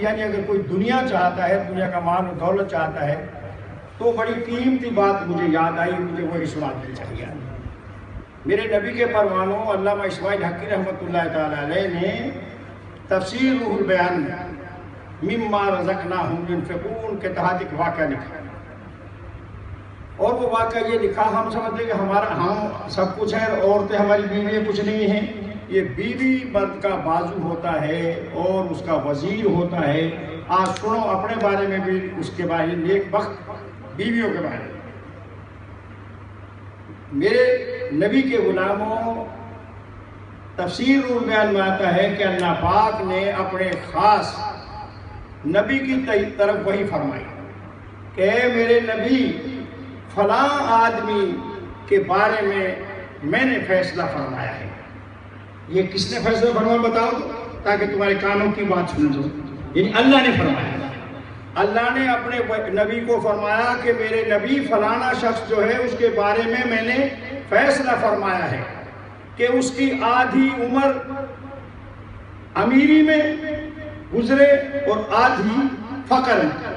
یعنی اگر کوئی دنیا چاہتا ہے، دنیا کا مال و دولت چاہتا ہے، تو بڑی قیمتی بات مجھے یاد آئی، مجھے وہ سنانی چاہیے۔ میرے نبی کے پروانوں علامہ اسماعیل حقی رحمۃ اللہ تعالی علیہ نے تفسیر روح البیان میں مما رزقناہم ينفقون کے تحت ایک واقعہ لکھا، اور وہ واقعہ یہ لکھا، ہم سمجھتے کہ ہم سب کچھ ہے، عورتیں ہماری بیویاں کچھ نہیں ہیں۔ یہ بیوی مرد کا بازو ہوتا ہے اور اس کا وزیر ہوتا ہے۔ آج سنو اپنے بارے میں بھی، اس کے بارے میں نیک بخت بیویوں کے بارے میں۔ میرے نبی کے غلاموں، تفسیر روح البیان میں آتا ہے کہ اللہ پاک نے اپنے خاص نبی کی طرف وہی فرمائی کہ اے میرے نبی، فلاں آدمی کے بارے میں نے فیصلہ فرمایا ہے۔ یہ کس نے فیصلہ فرمایا بتاؤ تو، تاکہ تمہارے کانوں کی بات سن لو۔ یعنی اللہ نے فرمایا، اللہ نے اپنے نبی کو فرمایا کہ میرے نبی فلانا شخص جو ہے اس کے بارے میں نے فیصلہ فرمایا ہے کہ اس کی آدھی عمر امیری میں گزرے اور آدھی فقر میں۔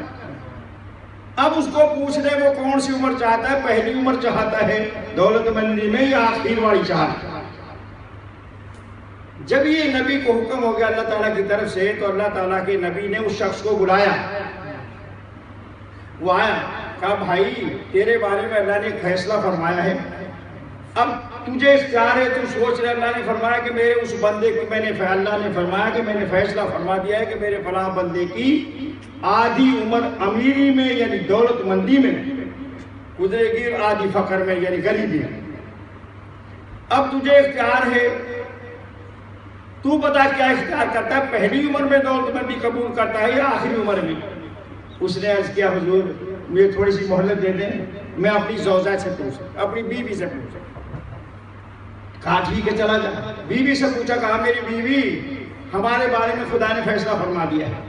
اب اس کو پوچھ لے وہ کون سی عمر چاہتا ہے، پہلی عمر چاہتا ہے دولت مندی میں یا آخر والی چاہتا ہے؟ جب یہ نبی کو حکم ہو گیا اللہ تعالیٰ کی طرف سے، تو اللہ تعالیٰ کے نبی نے اس شخص کو بلایا، وہ آیا، کہا بھائی تیرے بارے میں اللہ نے ایک فیصلہ فرمایا ہے، اب تجھے اختیار ہے، تو سوچ رہے اللہ نے فرمایا کہ میرے اس بندے کی اللہ نے فرمایا کہ میں نے فیصلہ فرما دیا ہے کہ میرے فلاں بندے کی آدھی عمر امیری میں یعنی دولت مندی میں گزرے گی، آدھی فقر میں یعنی غریبی میں۔ اب تجھے اختیار ہے، تو بتا کیا اختیار کرتا ہے، پہلی عمر میں دولت مندی قبول کرتا ہے یا آخری عمر میں؟ اس نے عرض کیا حضور مجھے تھوڑی سی مہلت دے دیں، میں اپنی زوجہ سے پوچھوں، اپنی بیوی سے پوچھوں۔ کہا ٹھیک ہے چلا جا۔ بیوی سے پوچھا، کہا میری بیوی ہمارے بارے میں خدا نے فیصلہ فرما دیا ہے۔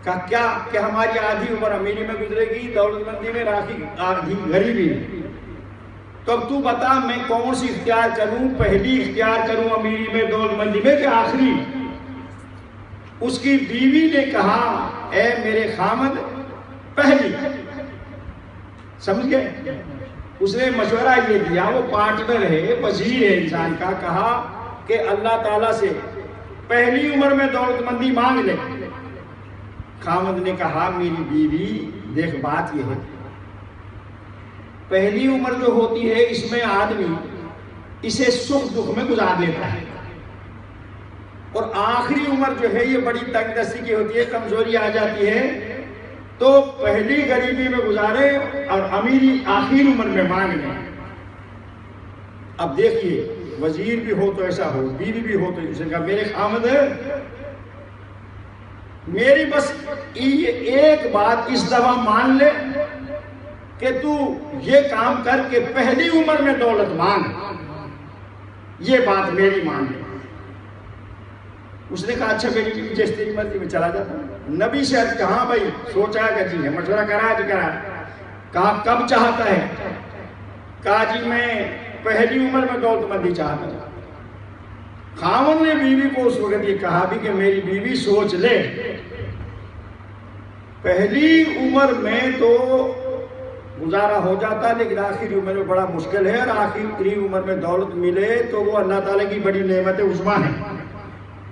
کہا کیا؟ کہ ہماری آدھی عمر امیری میں گزرے گی، دولت مندی میں، آدھی غریبی میں۔ تو اب تو بتا میں کون سی اختیار کروں، پہلی اختیار کروں امیری میں دولت مندی میں کہ آخری؟ اس کی بیوی نے کہا اے میرے خامد پہلی۔ سمجھ گئے؟ اس نے مشورہ یہ دیا، وہ پارٹنر ہے، وزیر ہے انسان کا، کہا کہ اللہ تعالیٰ سے پہلی عمر میں دولت مندی مانگ لے۔ خامد نے کہا میری بیوی دیکھ بات یہ ہے، پہلی عمر جو ہوتی ہے اس میں آدمی اسے سکھ دکھ میں گزار لیتا ہے، اور آخری عمر جو ہے یہ بڑی تنگ دستی کی ہوتی ہے، کمزوری آ جاتی ہے، تو پہلی غریبی میں گزارے اور امیری آخری عمر میں مانگ لیں۔ اب دیکھیے وزیر بھی ہو تو ایسا ہو، بیوی بھی ہو تو اسے کہا میرے خامد میری بس یہ ایک بات اس دفعہ مان لے کہ تو یہ کام کر کے پہلی عمر میں دولت مانگ، یہ بات میری مان لے۔ اس نے کہا اچھا میری بیوی جیس تیری مرضی میں چلا جاتا ہے۔ نبی سے عرض کہا بھائی سوچا کہ جی ہے، مشورہ کرا جی کرا۔ کہا کب چاہتا ہے؟ کہا جی میں پہلی عمر میں دولت مندی چاہتا ہوں۔ خاوند نے بیوی کو اس وقت یہ کہا بھی کہ میری بیوی سوچ لے، پہلی عمر میں تو گزارا ہو جاتا ہے لیکن آخری عمر میں بڑا مشکل ہے، اور آخری عمر میں دولت ملے تو وہ اللہ تعالیٰ کی بڑی نعمت عظمیٰ ہے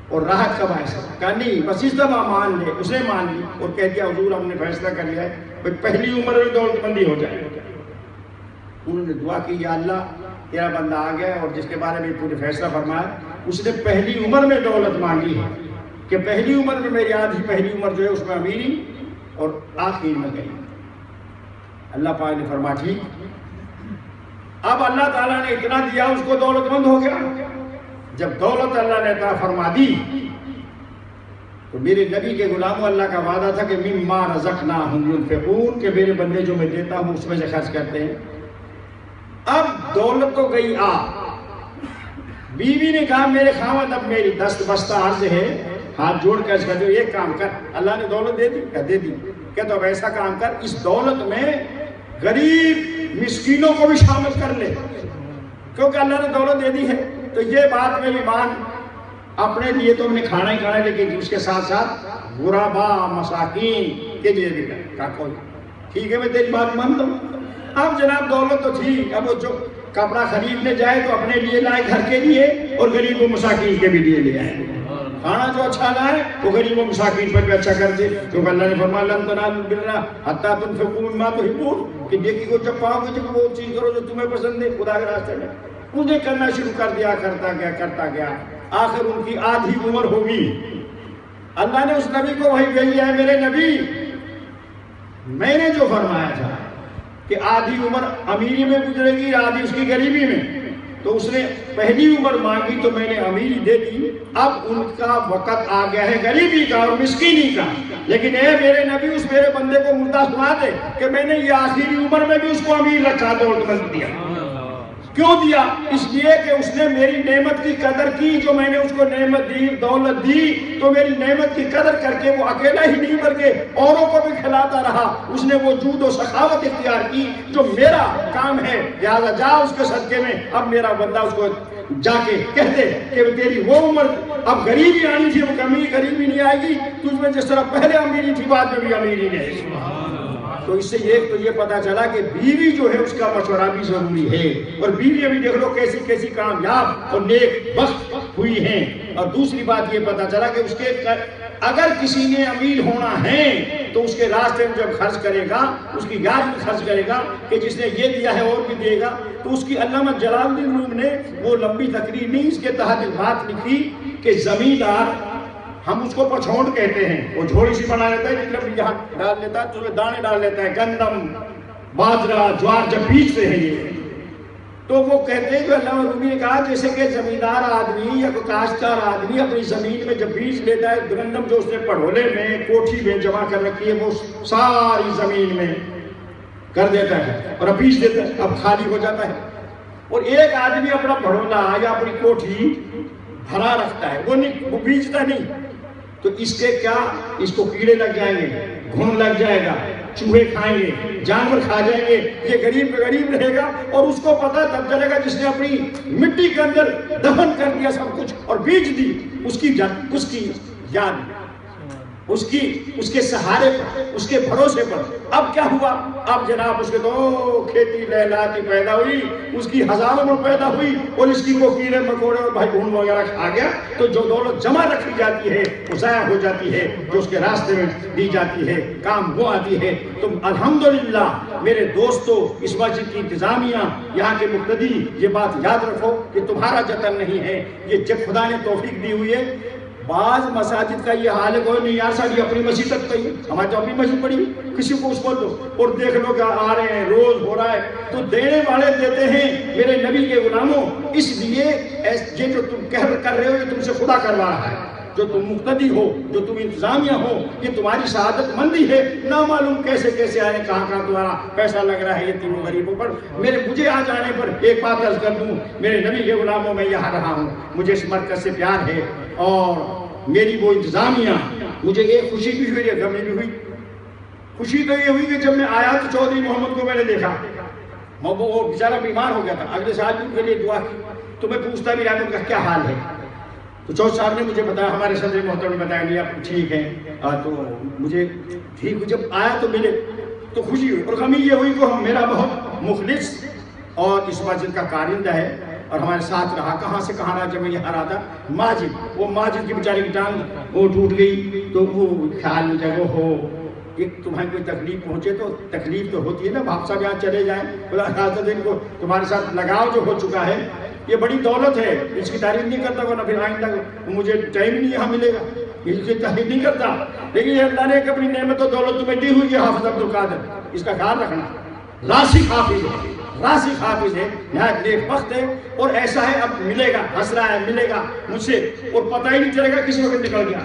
اور راحت کا باعث ہے۔ کہا نہیں بس اس دفعہ مان لے۔ اسے مان لی اور کہہ دیا حضور ہم نے فیصلہ کر لیا ہے پہلی عمر میں دولت مندی ہو جائے۔ انہوں نے دعا کی یا اللہ تیرا بندہ آ گیا اور جس کے بارے میں تو نے فیصلہ فرمایا، اس نے پہلی عمر میں دولت مانگی ہے کہ پہلی عمر میں میری آدھی پہلی عمر جو ہے اس میں امیری اور آخری میں گئی۔ اللہ پاک نے فرمایا ٹھیک۔ اب اللہ تعالیٰ نے اتنا دیا اس کو دولت مند ہو گیا۔ جب دولت اللہ نے عطا فرما دی تو میرے نبی کے غلاموں اللہ کا وعدہ تھا کہ مما رزقناہم ينفقون کہ میرے بندے جو میں دیتا ہوں اس میں سے خرچ کرتے ہیں۔ اب دولت تو گئی آ، بیوی نے کہا میرے خاوند اب میری دست بستہ عرض ہے، ہاتھ جوڑ کر اس کا جو ایک کام کر، اللہ نے دولت دے دی کہا دے دی، کہ تو اب ایسا کام کر اس دولت میں غریب مسکینوں کو بھی شامل کر لے، کیونکہ اللہ نے دولت دے دی ہے تو یہ بات میری مان اپنے لیے تو ہم نے کھانا ہی کھانا، لیکن اس کے ساتھ ساتھ غربا مساکین کے لیے بھی کہا کوئی ٹھیک ہے میں تیری بات مانتا ہوں۔ اب جناب دولت تو تھی، اب وہ جو کپڑا خریدنے جائے تو اپنے لیے لائے گھر کے لیے اور غریب و مساکین کے بھی لیے لے آئے، کھانا جو اچھا لائے وہ غریب و مساکین پر بھی اچھا کر دے، کیونکہ اللہ نے فرمایا لن تنالوا البر حتی تنفقوا مما تحبون، کہ نیکی کو جب پاؤ گے جب وہ چیز کرو جو تمہیں پسند ہے خدا کے راستے میں، انہیں کرنا شروع کر دیا، کرتا گیا، آخر ان کی آدھی عمر ہوگی۔ اللہ نے اس نبی کو وحی بھیجی ہے، میرے نبی میں نے جو فرمایا تھا کہ آدھی عمر امیری میں گزرے گی، آدھی اس کی غریبی میں، تو اس نے پہلی عمر مانگی تو میں نے امیری دے دی، اب ان کا وقت آ گیا ہے غریبی کا اور مسکینی کا، لیکن اے میرے نبی اس میرے بندے کو مردہ سنا دے کہ میں نے یہ آخری عمر میں بھی اس کو امیر رکھا، دولت مند دیا۔ کیوں دیا؟ اس لیے کہ اس نے میری نعمت کی قدر کی، جو میں نے اس کو نعمت دی، دولت دی، تو میری نعمت کی قدر کر کے وہ اکیلا ہی نہیں بلکہ اوروں کو بھی کھلاتا رہا، اس نے وہ جود و سخاوت اختیار کی جو میرا کام ہے، لہذا جا اس کے صدقے میں۔ اب میرا بندہ اس کو جا کے کہتے کہ تیری وہ عمر اب غریبی آنی تھی، وہ کمی غریبی نہیں آئے گی تجھ میں، جس طرح پہلے امیری تھی بعد میں بھی امیری نہیں ہے۔ تو اس سے ایک تو یہ پتا چلا کہ بیوی جو ہے اس کا مشورہ بھی ضروری ہے، اور بیوی ابھی دیکھ لو کیسی کیسی کامیاب اور نیک بخت ہوئی ہیں۔ اور دوسری بات یہ پتا چلا کہ اس کے اگر کسی نے امیر ہونا ہے تو اس کے راستے میں جب خرچ کرے گا، اس کی یاد میں خرچ کرے گا کہ جس نے یہ دیا ہے اور بھی دے گا، تو اس کی علامہ جلال الدین روم نے وہ لمبی تقریر نہیں، اس کے تحت بات لکھی کہ زمیندار، ہم اس کو پچھوڑ کہتے ہیں، وہ جھوڑی سی بنا لیتا ہے، جتنے یہاں ڈال لیتا ہے تو اس میں دانے ڈال لیتا ہے، گندم، باجرہ، جوار جب بیچتے ہیں یہ، تو وہ کہتے ہیں کہ علامہ رومی نے کہا جیسے کہ زمیندار آدمی یا کوئی کاشتکار آدمی اپنی زمین میں جب بیچ لیتا ہے، گندم جو اس نے پڑھولے میں کوٹھی میں جمع کر رکھی ہے وہ ساری زمین میں کر دیتا ہے اور اب بیچ دیتا ہے، اب خالی ہو جاتا ہے، اور ایک آدمی اپنا پڑھولا یا اپنی کوٹھی بھرا رکھتا ہے، وہ بیچتا نہیں، تو اس کے کیا، اس کو کیڑے لگ جائیں گے، گھن لگ جائے گا، چوہے کھائیں گے، جانور کھا جائیں گے، یہ غریب کا غریب رہے گا، اور اس کو پتہ تب چلے گا جس نے اپنی مٹی کے اندر دفن کر دیا سب کچھ اور بیچ دی، اس کی یاد، اس کے سہارے پر، اس کے بھروسے پر۔ اب کیا ہوا؟ اب جناب اس کے تو کھیتی لہلاتی پیدا ہوئی، اس کی ہزاروں میں پیدا ہوئی، اور اس کی وہ کیڑے مکوڑے اور بھائی گھون وغیرہ کھا گیا، تو جو دولت جمع رکھی جاتی ہے وہ ضائع ہو جاتی ہے، جو اس کے راستے میں دی جاتی ہے کام وہ آتی ہے۔ تو الحمدللہ میرے دوستو، اس مسجد کی انتظامیہ، یہاں کے مقتدی، یہ بات یاد رکھو کہ تمہارا جتن نہیں ہے، یہ جب خدا نے توفیق دی ہوئی ہے۔ بعض مساجد کا یہ حال ہے، کوئی نہیں یار ساری اپنی مسجد تک پہ، ہماری تو اپنی مسجد پڑی، کسی کو اس کو دو، اور دیکھ لو کہ آ رہے ہیں، روز ہو رہا ہے، تو دینے والے دیتے ہیں میرے نبی کے غلاموں، اس لیے یہ جو تم کر رہے ہو یہ تم سے خدا کروا رہا ہے، جو تم مقتدی ہو، جو تم انتظامیہ ہو، یہ تمہاری سعادت مندی ہے، نامعلوم کیسے کیسے آئے، کہاں تمہارا پیسہ لگ رہا ہے یتیموں غریبوں پر۔ مجھے آ جانے پر ایک بات عرض کر دوں، میرے نبی کے غلاموں میں یہاں رہا ہوں، مجھے اس مرکز سے پیار ہے، اور میری وہ انتظامیہ، مجھے ایک خوشی بھی ہوئی ہے، غمی بھی ہوئی۔ خوشی تو یہ ہوئی کہ جب میں آیا تو چودھری محمد کو میں نے دیکھا، وہ بیچارہ بیمار ہو گیا تھا، اگلے سال بھی ان کے لیے دعا کی، تو میں پوچھتا بھی رہا ان کا کیا حال ہے، تو چودھری صاحب نے مجھے بتایا، ہمارے صدر محترم نے بتایا نہیں آپ ٹھیک ہیں، تو مجھے ٹھیک، جب آیا تو ملے تو خوشی ہوئی، اور غمی یہ ہوئی کہ میرا بہت مخلص اور اس مسجد کا کارندہ ہے اور ہمارے ساتھ رہا، کہاں سے کہاں رہا، جب میں یہاں رہا تھا ماجد، وہ ماجد کی بیچاری کی ٹانگ وہ ٹوٹ گئی، تو وہ خیال میں جگہ ہو ایک تمہیں کوئی تکلیف پہنچے تو تکلیف تو ہوتی ہے نا، باپ صاحب یہاں چلے جائیں، خدا حافظ، ان کو تمہارے ساتھ لگاؤ جو ہو چکا ہے یہ بڑی دولت ہے، اس کی تعریف نہیں کرتا ورنہ پھر آئندہ مجھے ٹائم نہیں یہاں ملے گا، اس کی تعریف نہیں کرتا، لیکن یہ اللہ نے ایک اپنی نعمت و دولت تمہیں دی ہوئی ہے، حافظ عبدالقادر، اس کا خیال رکھنا، راسخ حافظ ہے، راسخ حافظ ہے، نہایت نیک بخت ہے، اور ایسا ہے اب ملے گا، ہنس رہا ہے، ملے گا مجھ سے، اور پتہ ہی نہیں چلے گا کس وقت نکل گیا،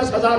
10,000